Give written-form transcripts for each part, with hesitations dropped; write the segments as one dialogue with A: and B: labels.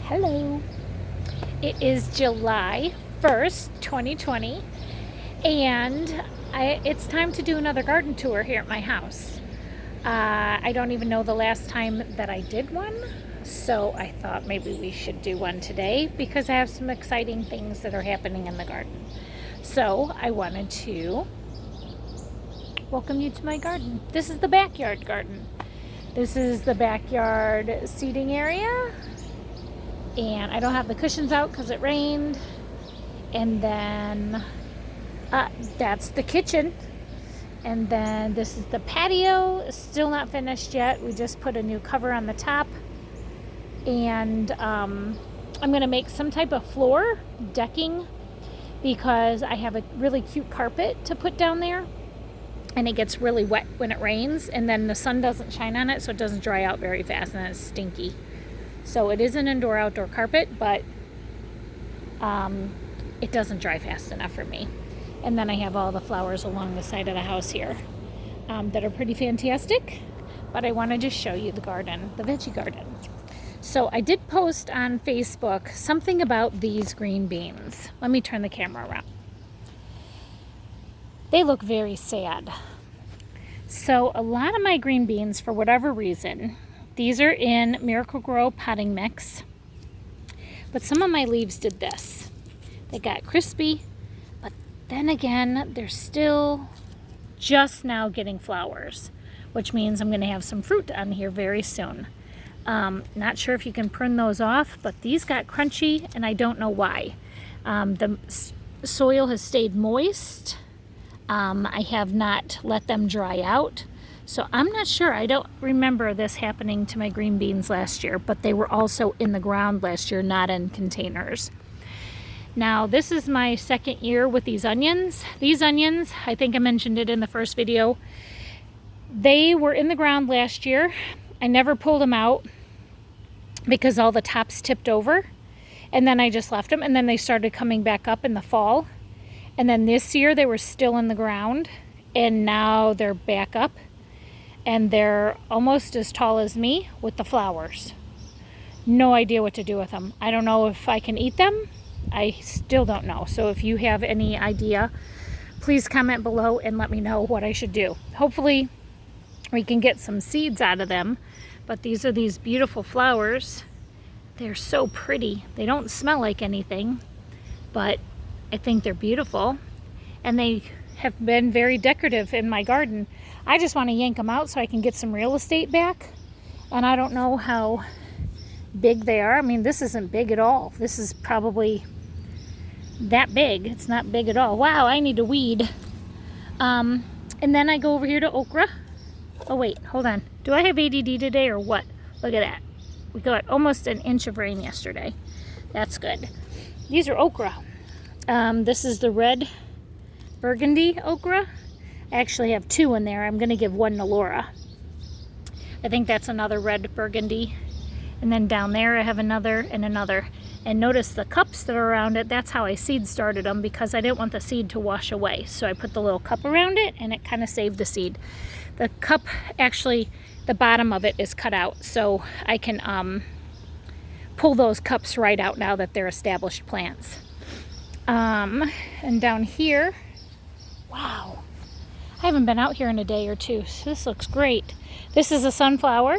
A: Hello. It is July 1st, 2020, and it's time to do another garden tour here at my house. I don't even know the last time that I did one, so I thought maybe we should do one today because I have some exciting things that are happening in the garden. So I wanted to welcome you to my garden. This is the backyard garden. This is the backyard seating area. And I don't have the cushions out because it rained. And then that's the kitchen. And then this is the patio. It's still not finished yet. We just put a new cover on the top. And I'm going to make some type of floor decking because I have a really cute carpet to put down there. And it gets really wet when it rains. And then the sun doesn't shine on it, so it doesn't dry out very fast and it's stinky. So it is an indoor-outdoor carpet, but it doesn't dry fast enough for me. And then I have all the flowers along the side of the house here that are pretty fantastic. But I want to just show you the garden, the veggie garden. So I did post on Facebook something about these green beans. Let me turn the camera around. They look very sad. So a lot of my green beans, for whatever reason, these are in Miracle-Gro potting mix. But some of my leaves did this. They got crispy, but then again, they're still just now getting flowers, which means I'm going to have some fruit on here very soon. Not sure if you can prune those off, but these got crunchy, and I don't know why. The soil has stayed moist. I have not let them dry out. So I'm not sure. I don't remember this happening to my green beans last year, but they were also in the ground last year, not in containers. Now, this is my second year with these onions. These onions, I think I mentioned it in the first video, they were in the ground last year. I never pulled them out because all the tops tipped over, and then I just left them, and then they started coming back up in the fall. And then this year they were still in the ground, and now they're back up. And they're almost as tall as me with the flowers. No idea what to do with them. I don't know if I can eat them. I still don't know. So if you have any idea, please comment below and let me know what I should do. Hopefully we can get some seeds out of them. But these are these beautiful flowers. They're so pretty. They don't smell like anything, but I think they're beautiful. And they have been very decorative in my garden. I just want to yank them out so I can get some real estate back. And I don't know how big they are. I mean, this isn't big at all. This is probably that big. It's not big at all. Wow, I need to weed. And then I go over here to okra. Oh, wait, hold on. Do I have ADD today or what? Look at that. We got almost an inch of rain yesterday. That's good. These are okra. This is the red burgundy okra. I actually have two in there. I'm going to give one to Laura. I think that's another red burgundy. And then down there I have another and another. And notice the cups that are around it. That's how I seed started them because I didn't want the seed to wash away. So I put the little cup around it and it kind of saved the seed. The cup, actually, the bottom of it is cut out. So I can pull those cups right out now that they're established plants. And down here, wow. I haven't been out here in a day or two, so this looks great. This is a sunflower.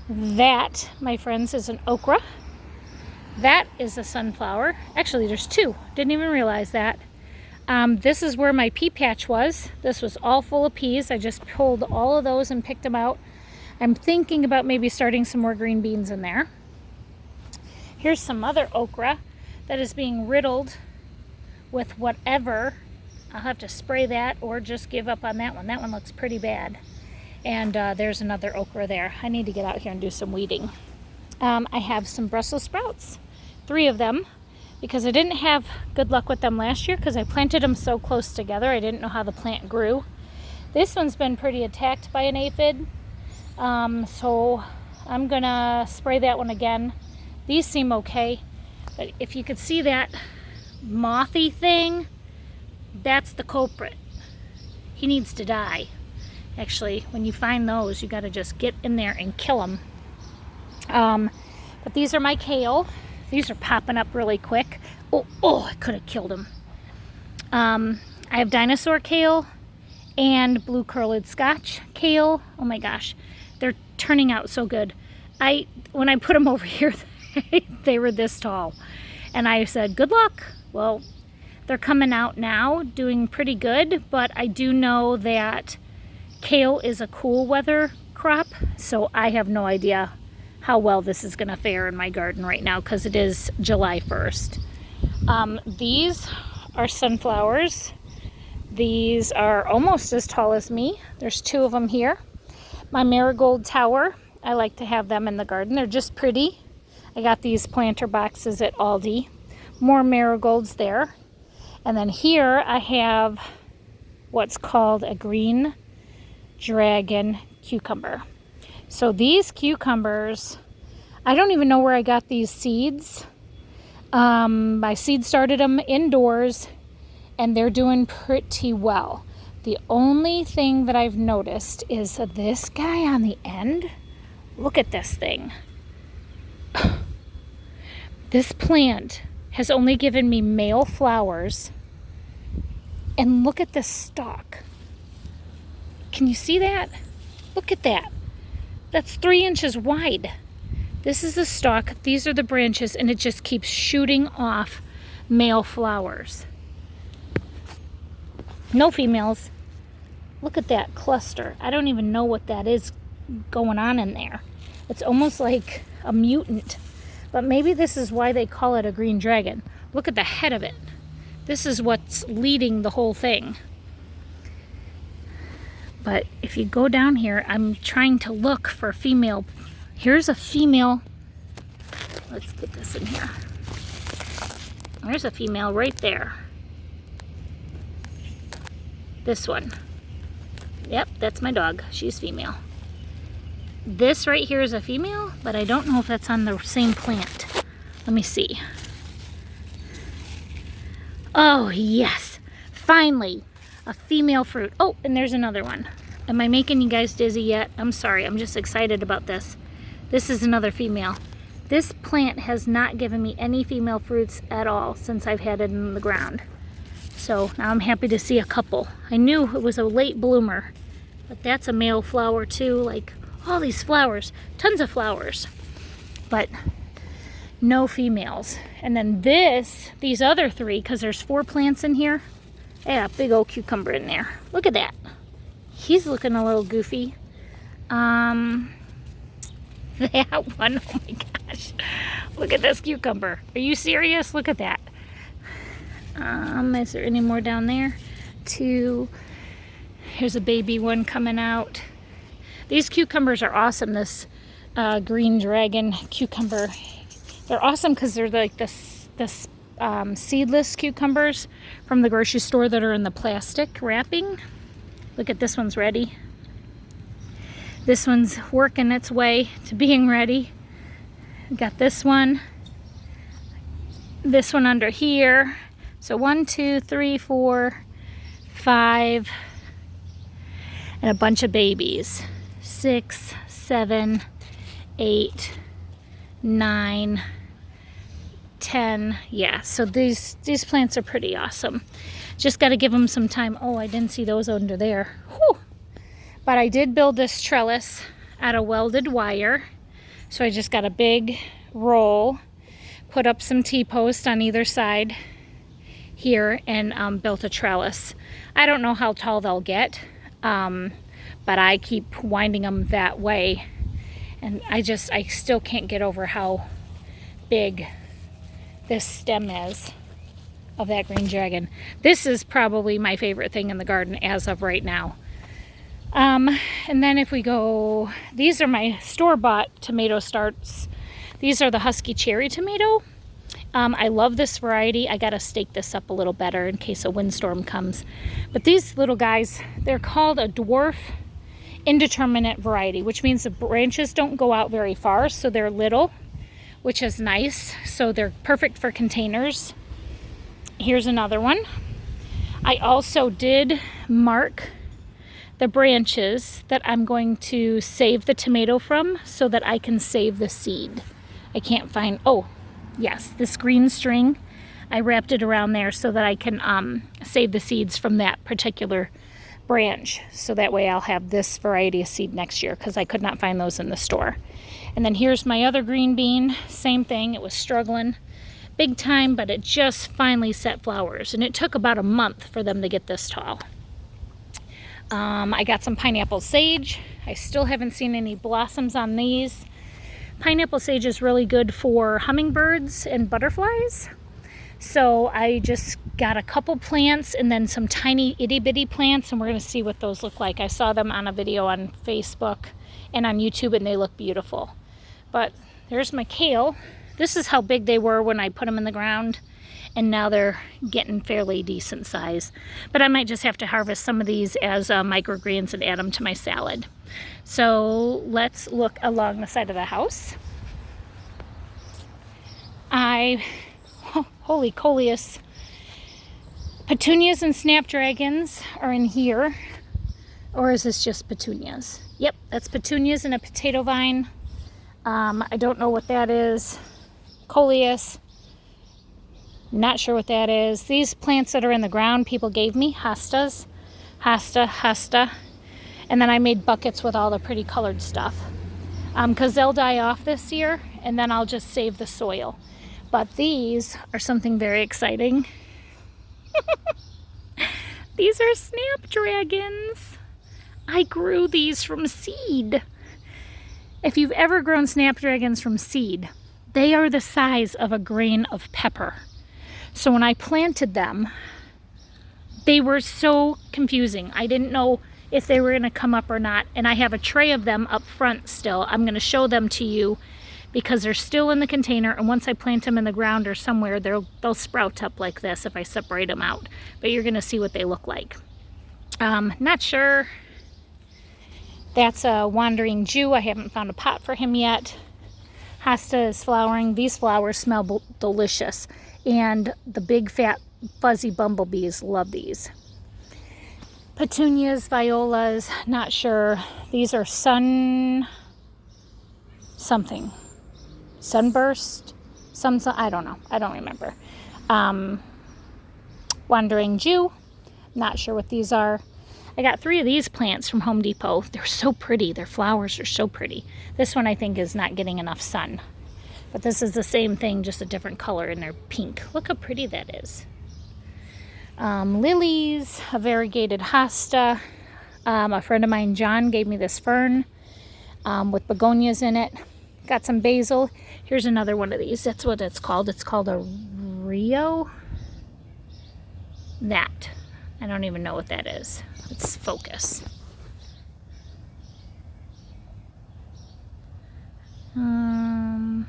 A: That, my friends, is an okra. That is a sunflower. Actually, there's two. Didn't even realize that. This is where my pea patch was. This was all full of peas. I just pulled all of those and picked them out. I'm thinking about maybe starting some more green beans in there. Here's some other okra that is being riddled with whatever. I'll have to spray that or just give up on that one. That one looks pretty bad. And there's another okra there. I need to get out here and do some weeding. I have some Brussels sprouts, 3 of them, because I didn't have good luck with them last year because I planted them so close together. I didn't know how the plant grew. This one's been pretty attacked by an aphid, so I'm gonna spray that one again. These seem okay, but if you could see that mothy thing, that's the culprit. He needs to die. Actually, when you find those, you got to just get in there and kill them. But But these are my kale. These are popping up really quick. Oh, I could have killed them. I have dinosaur kale and blue curled Scotch kale. Oh my gosh, they're turning out so good. When I put them over here, they were this tall. And I said, good luck. Well, they're coming out now, doing pretty good, but I do know that kale is a cool weather crop, so I have no idea how well this is gonna fare in my garden right now because it is July 1st. These are sunflowers. These are almost as tall as me. There's 2 of them here. My marigold tower, I like to have them in the garden. They're just pretty. I got these planter boxes at Aldi. More marigolds there. And then here I have what's called a green dragon cucumber. So these cucumbers, I don't even know where I got these seeds. My seed started them indoors and they're doing pretty well. The only thing that I've noticed is this guy on the end. Look at this thing. This plant has only given me male flowers. And look at this stalk. Can you see that? Look at that. That's 3 inches wide. This is the stalk. These are the branches, and it just keeps shooting off male flowers. No females. Look at that cluster. I don't even know what that is going on in there. It's almost like a mutant. But maybe this is why they call it a green dragon. Look at the head of it. This is what's leading the whole thing. But if you go down here, I'm trying to look for a female. Here's a female. Let's get this in here. There's a female right there. This one. Yep, that's my dog. She's female. This right here is a female, but I don't know if that's on the same plant. Let me see. Oh, yes. Finally, a female fruit. Oh, and there's another one. Am I making you guys dizzy yet? I'm sorry. I'm just excited about this. This is another female. This plant has not given me any female fruits at all since I've had it in the ground. So now I'm happy to see a couple. I knew it was a late bloomer, but that's a male flower too. Like all these flowers, tons of flowers, but no females. And then these other 3, because there's 4 plants in here. Yeah, big old cucumber in there. Look at that. He's looking a little goofy. That one, oh my gosh. Look at this cucumber. Are you serious? Look at that. Is there any more down there? 2. Here's a baby one coming out. These cucumbers are awesome. This green dragon cucumber. They're awesome because they're like this seedless cucumbers from the grocery store that are in the plastic wrapping. Look at this one's ready. This one's working its way to being ready. Got this one under here. So 1, 2, 3, 4, 5, and a bunch of babies. 6, 7, 8, 9, 10. Yeah, so these plants are pretty awesome. Just got to give them some time. Oh, I didn't see those under there. Whew. But I did build this trellis out of welded wire. So I just got a big roll, put up some T-posts on either side here, and built a trellis. I don't know how tall they'll get, but I keep winding them that way. And I still can't get over how big this stem is of that green dragon. This is probably my favorite thing in the garden as of right now. And then if we go, these are my store-bought tomato starts. These are the Husky Cherry tomato. I love this variety. I gotta stake this up a little better in case a windstorm comes. But these little guys, they're called a dwarf indeterminate variety, which means the branches don't go out very far, so they're little, which is nice. So they're perfect for containers. Here's another one. I also did mark the branches that I'm going to save the tomato from so that I can save the seed. I can't find, oh, yes, this green string. I wrapped it around there so that I can save the seeds from that particular branch. So that way I'll have this variety of seed next year because I could not find those in the store. And then here's my other green bean. Same thing. It was struggling big time, but it just finally set flowers. And it took about a month for them to get this tall. I got some pineapple sage. I still haven't seen any blossoms on these. Pineapple sage is really good for hummingbirds and butterflies. So I just got a couple plants and then some tiny itty bitty plants, and we're going to see what those look like. I saw them on a video on Facebook and on YouTube, and they look beautiful. But there's my kale. This is how big they were when I put them in the ground, and now they're getting fairly decent size. But I might just have to harvest some of these as microgreens and add them to my salad. So let's look along the side of the house. Holy coleus. Petunias and snapdragons are in here. Or is this just petunias? Yep, that's petunias and a potato vine. I don't know what that is. Coleus. Not sure what that is. These plants that are in the ground, people gave me. Hostas. Hosta. And then I made buckets with all the pretty colored stuff. Because they'll die off this year, and then I'll just save the soil. But these are something very exciting. These are snapdragons. I grew these from seed. If you've ever grown snapdragons from seed, they are the size of a grain of pepper. So when I planted them, they were so confusing. I didn't know if they were going to come up or not. And I have a tray of them up front still. I'm going to show them to you because they're still in the container, and once I plant them in the ground or somewhere, they'll sprout up like this if I separate them out. But you're going to see what they look like. Not sure. That's a wandering Jew. I haven't found a pot for him yet. Hosta is flowering. These flowers smell delicious, and the big fat fuzzy bumblebees love these. Petunias, violas, not sure. These are sunburst, I don't know. I don't remember. Wandering Jew, not sure what these are. I got 3 of these plants from Home Depot. They're so pretty. Their flowers are so pretty. This one I think is not getting enough sun. But this is the same thing, just a different color, and they're pink. Look how pretty that is. Lilies, a variegated hosta. A friend of mine, John, gave me this fern with begonias in it. Got some basil. Here's another one of these. That's what it's called. It's called a Rio. That. I don't even know what that is. Let's focus. Nope.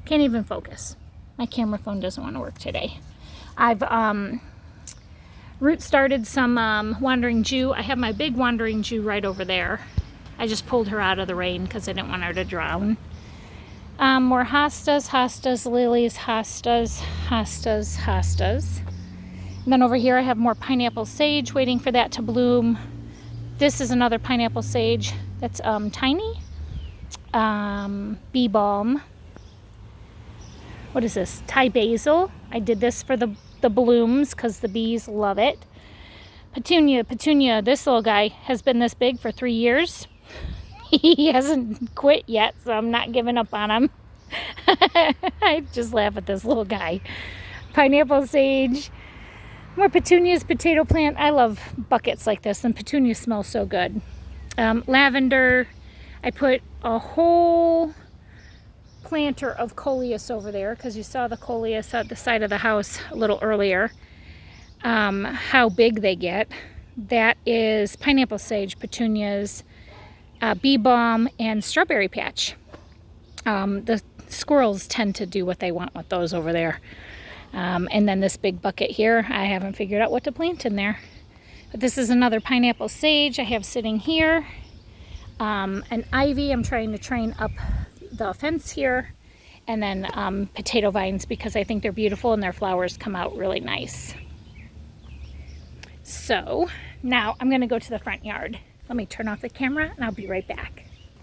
A: Can't even focus. My camera phone doesn't want to work today. I've root started some wandering Jew. I have my big wandering Jew right over there. I just pulled her out of the rain because I didn't want her to drown. More hostas, lilies, hostas. And then over here I have more pineapple sage waiting for that to bloom. This is another pineapple sage that's tiny. Bee balm. What is this? Thai basil. I did this for the blooms because the bees love it. Petunia. This little guy has been this big for 3 years. He hasn't quit yet, so I'm not giving up on him. I just laugh at this little guy. Pineapple sage. More petunias, potato plant. I love buckets like this, and petunias smell so good. Lavender. I put a whole planter of coleus over there because you saw the coleus at the side of the house a little earlier. How big they get. That is pineapple sage, petunias, bee balm, and strawberry patch. The squirrels tend to do what they want with those over there. And then this big bucket here, I haven't figured out what to plant in there. But this is another pineapple sage I have sitting here. An ivy, I'm trying to train up the fence here. And then potato vines because I think they're beautiful and their flowers come out really nice. So now I'm going to go to the front yard. Let me turn off the camera and I'll be right back.